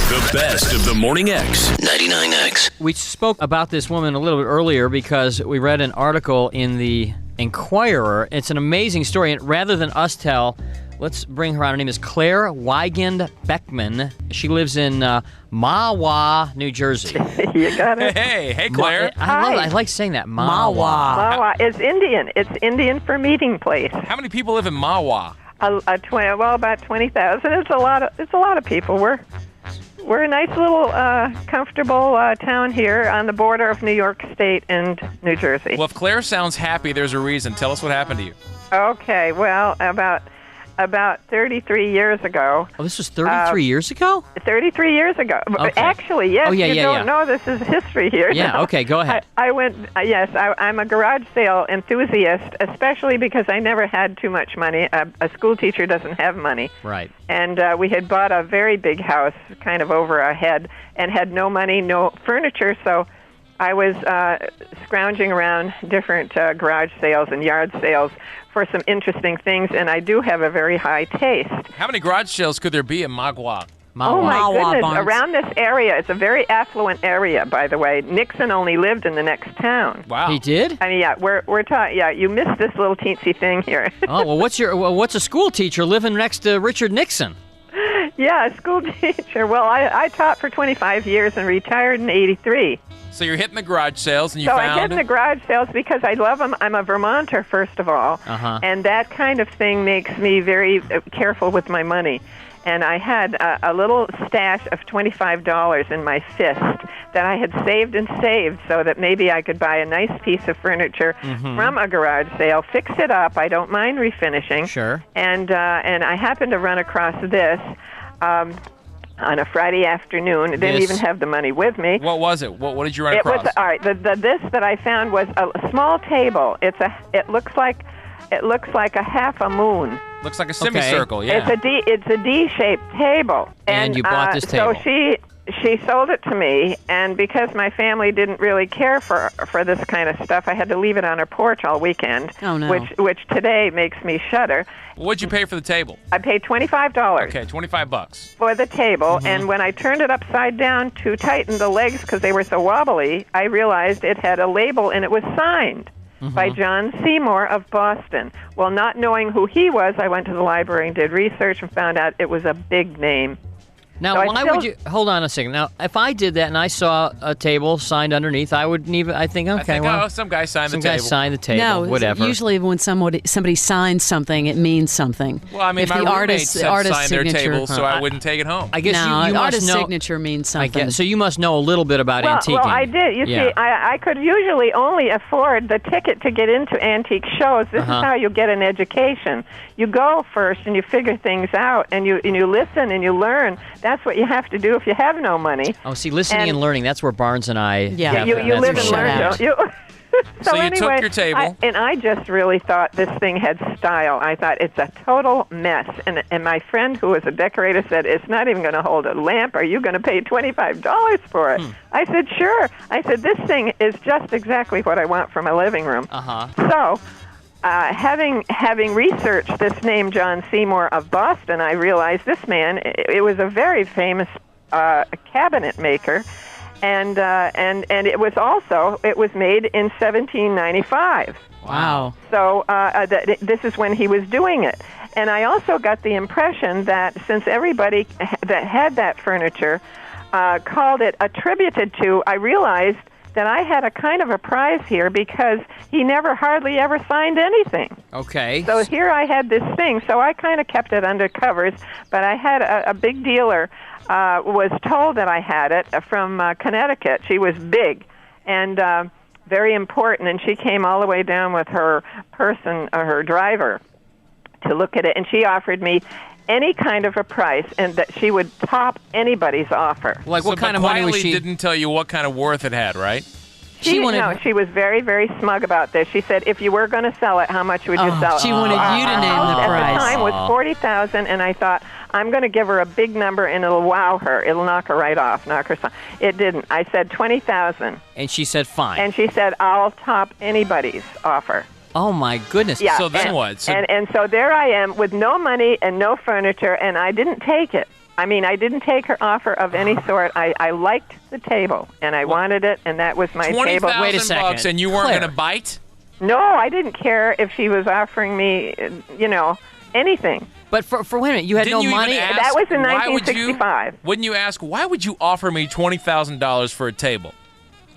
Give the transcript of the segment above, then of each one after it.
The best of the Morning X. 99X. We spoke about this woman a little bit earlier because we read an article in the Inquirer. It's an amazing story, and rather than us tell, let's bring her on. Her name is Claire Weigand Beckman. She lives in Mahwah, New Jersey. You got it. Hey, Claire. I like saying that. Mahwah. Mahwah is Indian. It's Indian for meeting place. How many people live in Mahwah? About 20,000. It's a lot of people. We're a nice little comfortable town here on the border of New York State and New Jersey. Well, if Claire sounds happy, there's a reason. Tell us what happened to you. Okay. Well, about 33 years ago. Oh, this was 33 years ago? 33 years ago. Okay. Actually, yes. Oh, yeah, you don't know this is history here. Yeah, No. okay, go ahead. I'm a garage sale enthusiast, especially because I never had too much money. A school teacher doesn't have money. Right. And we had bought a very big house, kind of over our head, and had no money, no furniture, so I was scrounging around different garage sales and yard sales for some interesting things, and I do have a very high taste. How many garage sales could there be in Mahwah? Oh, my goodness. Barnes. Around this area, it's a very affluent area, by the way. Nixon only lived in the next town. Wow. He did? I mean, you missed this little teensy thing here. Oh, well, what's a school teacher living next to Richard Nixon? Yeah, a school teacher. Well, I taught for 25 years and retired in 83. So you're hitting the garage sales, and you So found... I hit in the garage sales because I love them. I'm a Vermonter, first of all, and that kind of thing makes me very careful with my money. And I had a little stash of $25 in my fist that I had saved so that maybe I could buy a nice piece of furniture from a garage sale, fix it up. I don't mind refinishing. Sure. And I happened to run across this on a Friday afternoon. I didn't even have the money with me. What was it? What did you run across? All right. This that I found was a small table. It looks like a half a moon. Looks like a semicircle. Okay. Yeah. It's a D-shaped table. And you bought this table. So she sold it to me, and because my family didn't really care for this kind of stuff, I had to leave it on her porch all weekend. Oh, no. Which today makes me shudder. What'd you pay for the table? I paid $25. Okay, $25. For the table, and when I turned it upside down to tighten the legs because they were so wobbly, I realized it had a label and it was signed by John Seymour of Boston. Well, not knowing who he was, I went to the library and did research and found out it was a big name. Now, So why would you... Hold on a second. Now, if I did that and I saw a table signed underneath, I wouldn't even... I think, okay, well... some guy signed the table. Some guy signed the table, No, whatever. usually when somebody signs something, it means something. Well, I mean, if my the roommates the artist's signed their signature, table, so I wouldn't take it home. I guess no, you the must artist's know... signature means something. I guess, so you must know a little bit about antiquing. Well, I did. You see, I could usually only afford the ticket to get into antique shows. This is how you get an education. You go first and you figure things out, and you listen and you learn. That's what you have to do if you have no money. Oh, see, listening and learning, that's where Barnes and I... Yeah. You live and learn, don't you? So you anyway, took your table. I just really thought this thing had style. I thought it's a total mess. And my friend who was a decorator said, it's not even going to hold a lamp. Are you going to pay $25 for it? I said, sure. I said, this thing is just exactly what I want for my living room. So... having researched this name, John Seymour of Boston, I realized this man, it was a very famous cabinet maker, and it was made in 1795. Wow. So this is when he was doing it. And I also got the impression that since everybody that had that furniture called it attributed to, I realized that I had a kind of a prize here because he never hardly ever signed anything. Okay. So here I had this thing, so I kind of kept it under covers, but I had a big dealer was told that I had it from Connecticut. She was big and very important, and she came all the way down with her her driver to look at it, and she offered me any kind of a price, and that she would top anybody's offer. Like, what kind of money was she... didn't tell you what kind of worth it had, right? She was very, very smug about this. She said, if you were going to sell it, how much would you sell it? She wanted you to name the price. At the time was $40,000, and I thought, I'm going to give her a big number, and it'll wow her. It'll knock her right off, It didn't. I said $20,000. And she said, fine. And she said, I'll top anybody's offer. Oh, my goodness. Yeah. So then what? And so there I am with no money and no furniture, and I didn't take it. I mean, I didn't take her offer of any sort. I liked the table, and I wanted it, and that was my table. Wait a second. $20,000 and you weren't Claire. going to bite? No, I didn't care if she was offering me, anything. But for wait a minute, you had Didn't no you money? even ask, That was in why would 1965. Wouldn't you ask, why would you offer me $20,000 for a table?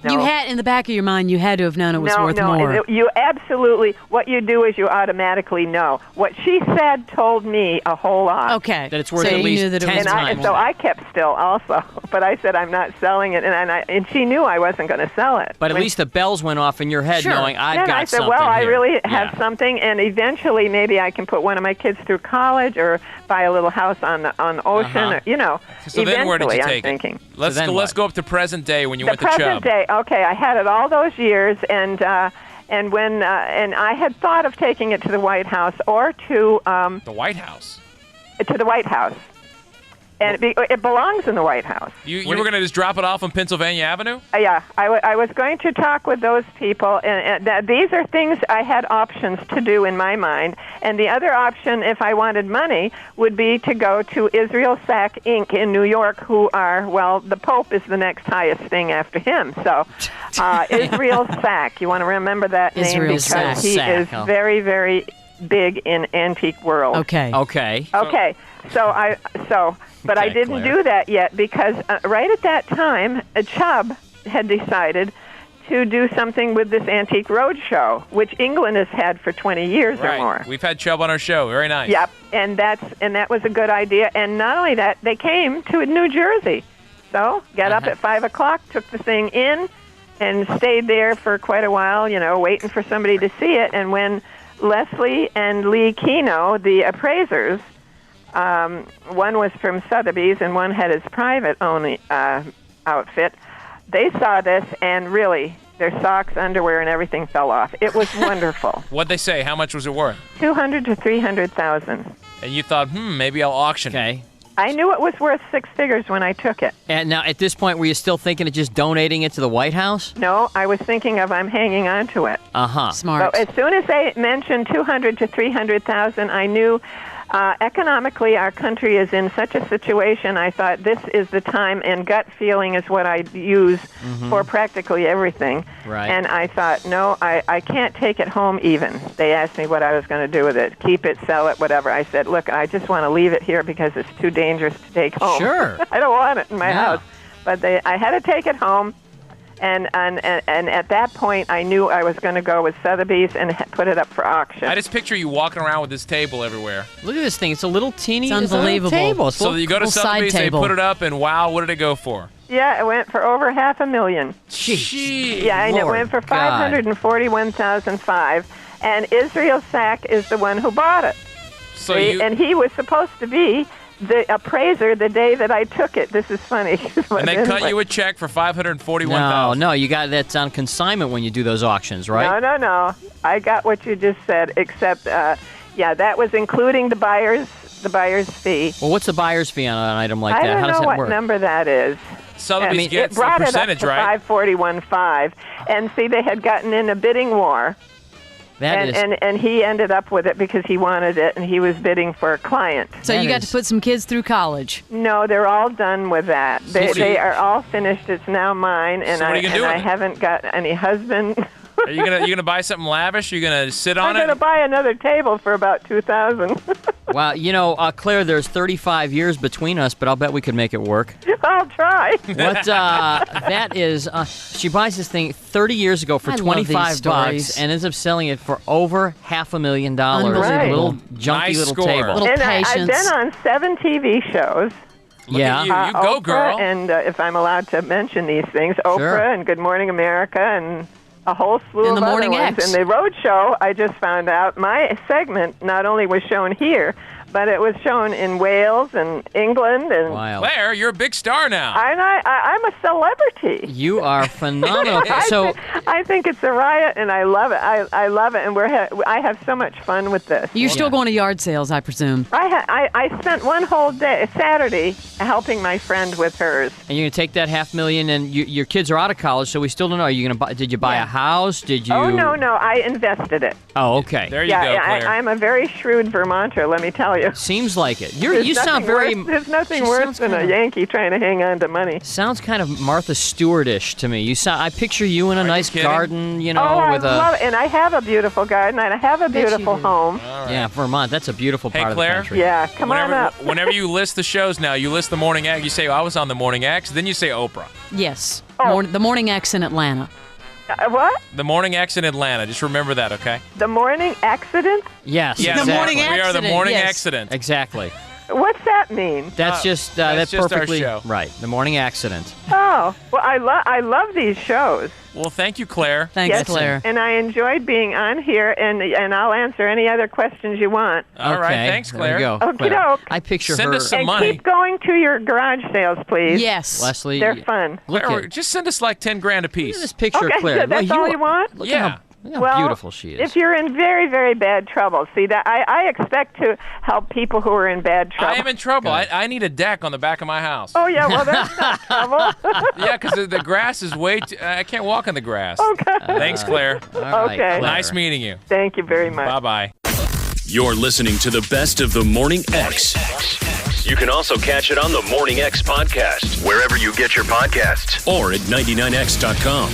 No. You had, in the back of your mind, you had to have known it was worth more. You absolutely, what you do is you automatically know. What she said told me a whole lot. Okay. That it's worth so at you least knew that it 10 was times. And so I kept still also, but I said I'm not selling it, and she knew I wasn't going to sell it. But at least the bells went off in your head Sure. knowing I've Then got I said, something well, I here. really have Yeah. something, and eventually maybe I can put one of my kids through college or buy a little house on the ocean. Uh-huh. So eventually, then where did you I'm take thinking. it? Let's then let's what? go up to present day when you The went to present Chubb. day, okay, I had it all those years, and when I had thought of taking it to the White House or to The White House. the White House, and it belongs in the White House. You were going to just drop it off on Pennsylvania Avenue? Yeah, I was going to talk with those people, and these are things I had options to do in my mind. And the other option, if I wanted money, would be to go to Israel Sack Inc. in New York, who are, well, the Pope is the next highest thing after him. So Israel Sack, you want to remember that name Israel because Sack. he is Oh. very, very big in antique world. Okay. Okay. Okay, but I Okay, didn't Claire. do that yet because right at that time, Chubb had decided to do something with this Antique Roadshow, which England has had for 20 years or more. We've had Chubb on our show. Very nice. Yep, and that was a good idea. And not only that, they came to New Jersey. So got up at 5 o'clock, took the thing in, and stayed there for quite a while, waiting for somebody to see it. And when Leslie and Lee Keno, the appraisers, one was from Sotheby's and one had his private only outfit, they saw this and really their socks, underwear, and everything fell off. It was wonderful. What'd they say? How much was it worth? $200,000 to $300,000. And you thought, maybe I'll auction it. Okay. I knew it was worth six figures when I took it. And now, at this point, were you still thinking of just donating it to the White House? No, I was thinking of I'm hanging on to it. Uh-huh. Smart. So as soon as they mentioned $200,000 to $300,000, I knew economically our country is in such a situation. I thought this is the time, and gut feeling is what I use for practically everything. Right. And I thought, no, I can't take it home even. They asked me what I was going to do with it, keep it, sell it, whatever. I said, look, I just want to leave it here because it's too dangerous to take home. Sure. I don't want it in my No. house. But I had to take it home. And at that point, I knew I was going to go with Sotheby's and put it up for auction. I just picture you walking around with this table everywhere. Look at this thing. It's a little teeny It's a little unbelievable. table. It's a So little- you go to little side Sotheby's, they table. put it up, and wow, what did it go for? Yeah, it went for over $500,000. Jeez. Yeah, and it Lord went for God. $541,500. And Israel Sack is the one who bought it. So And he was supposed to be the appraiser the day that I took it. This is funny. and they cut you a check for $541,000. No, you got that's on consignment when you do those auctions, right? No. I got what you just said, except, that was including the buyer's fee. Well, what's the buyer's fee on an item like I that? don't How does know that what work? number that is. Sotheby's It gets the brought it up percentage, to right? $541,500, and see, they had gotten in a bidding war, That is and he ended up with it because he wanted it, and he was bidding for a client. So that you got is- to put some kids through college. No, they're all done with that. They are all finished. It's now mine, and So what are you gonna do with I it? haven't got any husband. Are you gonna buy something lavish? Are you gonna sit I'm on going to it? buy another table for about $2,000. wow. Claire, there's 35 years between us, but I'll bet we could make it work. I'll try. What that is, she buys this thing 30 years ago for I love these $25 stories. and ends up selling it for over $500,000. Unbelievable. Little junky Nice little score. table. Little And I've patience. been on 7 TV shows. Look Yeah. at you. You go, Oprah, girl. And if I'm allowed to mention these things, Oprah Sure. and Good Morning America and a whole slew And of the other Morning ones. X. And the road show, I just found out, my segment not only was shown here, but it was shown in Wales and England. And Wow. Claire, you're a big star now. I'm a celebrity. You are phenomenal. So, I think it's a riot, and I love it. I love it, and I have so much fun with this. You're still going to yard sales, I presume. I spent one whole day, Saturday, helping my friend with hers. and you're going to take that $500,000, and your kids are out of college, so we still don't know. Are you going to buy? Did you buy a house? Did you? Oh, no, I invested it. Oh, okay. There you go, Claire. I'm a very shrewd Vermonter, let me tell you. Seems like it. There's You sound very. There's nothing she worse sounds than a kinda- Yankee trying to hang on to money. Sounds kind of Martha Stewart-ish to me. I picture you in a nice kidding? garden, Oh, I with a. love it. And I have a beautiful garden, and I have a beautiful home. Yeah, Vermont. That's a beautiful Hey, part Claire? of the country. Yeah, come on up. Whenever you list the shows now, you list the Morning X. You say, I was on the Morning X. Then you say Oprah. Yes. Oh. The Morning X in Atlanta. What? The Morning X in Atlanta. Just remember that, okay? The morning accident? Yes. Yeah, exactly. morning We are the accident, Morning yes. Accident. Exactly. What's that mean? That's just that's just our perfectly show. right. The morning accident. Oh, well, I love these shows. Well, thank you, Claire. Thanks, Yes, Claire. And I enjoyed being on here, and I'll answer any other questions you want. All right, Okay, thanks, there Claire. we go. Okey Claire. doke. I picture Send her. us some And money. keep going to your garage sales, please. Yes. Leslie, They're fun. Look Claire, at just send us like 10 grand a Look piece. at this picture Okay, of Claire. that's all you want? Look Yeah. at how Well, beautiful she is. If you're in very, very bad trouble, see that I expect to help people who are in bad trouble. I am in trouble. I need a deck on the back of my house. Oh yeah, well that's not trouble. Yeah, because the grass is way too... I can't walk on the grass. Okay. Thanks, Claire. All right, Okay. Claire. Nice meeting you. Thank you very much. Bye-bye. You're listening to the best of the Morning X. You can also catch it on the Morning X podcast, wherever you get your podcasts, or at 99x.com.